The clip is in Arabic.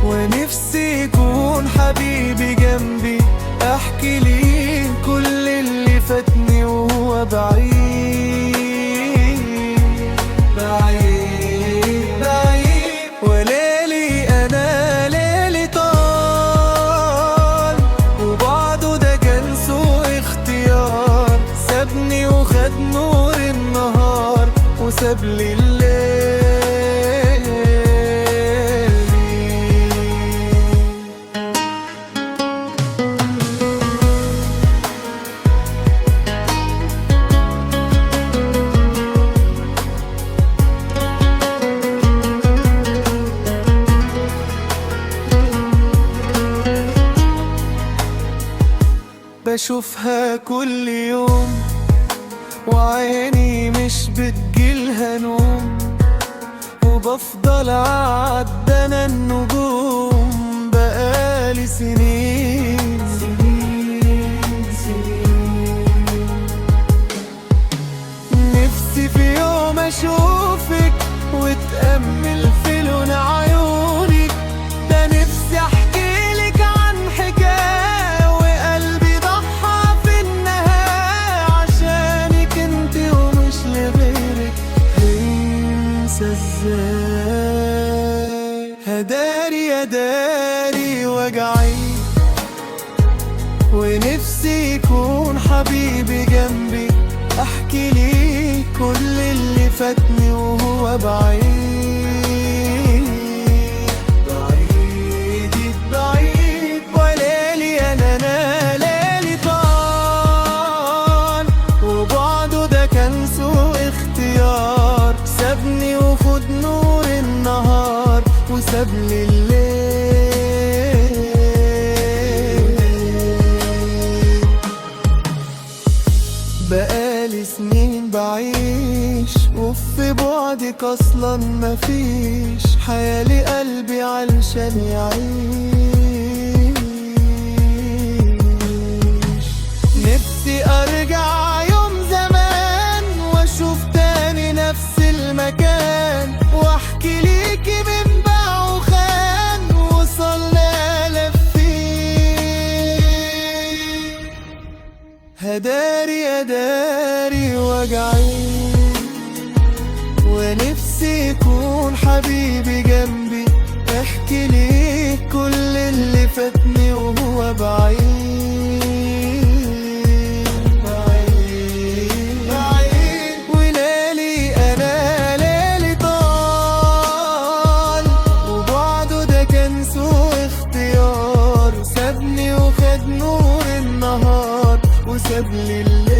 ونفسي يكون حبيبي جنبي، احكي ليه كل اللي فاتني وهو بعيد بعيد بعيد. وليلي انا ليلي طال، وبعده ده كان سوء اختيار، سابني وخد نور النهار وساب لي الليل. بشوفها كل يوم وعيني مش بتجيلها نوم، وبفضل أعد أنا النجوم بقالي سنين سنين سنين. نفسي في يوم أشوفك وتأمل في لون عيونك، ده نفسي أحكيلك عن حكاية وقلبي ضحى في النهاية عشانك انت ومش لغيرك. هنسى ازاي؟ هداري يا داري وجعي، ونفسي يكون حبيبي جنبي، احكي ليه كل اللي فاتني وهو بعيد بعيد بعيد. وليلي انا ليلي طال، وبعده ده كان سوء اختيار، سابني وخد نور النهار وساب لي الليل. بقالي سنين بعيش وفي بعدك اصلا مفيش، حيالي قلبي علشان يعيش. نفسي ارجع يوم زمان واشوف تاني نفس المكان، واحكي ليكي من باع وخان وصلنا لفين. هداري يا داري وجعي، ونفسي يكون حبيبي جنبي، احكي ليه كل اللي فاتني وهو بعيد بعيد بعيد. وليلي انا ليلي طال، وبعده ده كان سوء اختيار، سابني وخد نور النهار وساب لي الليل.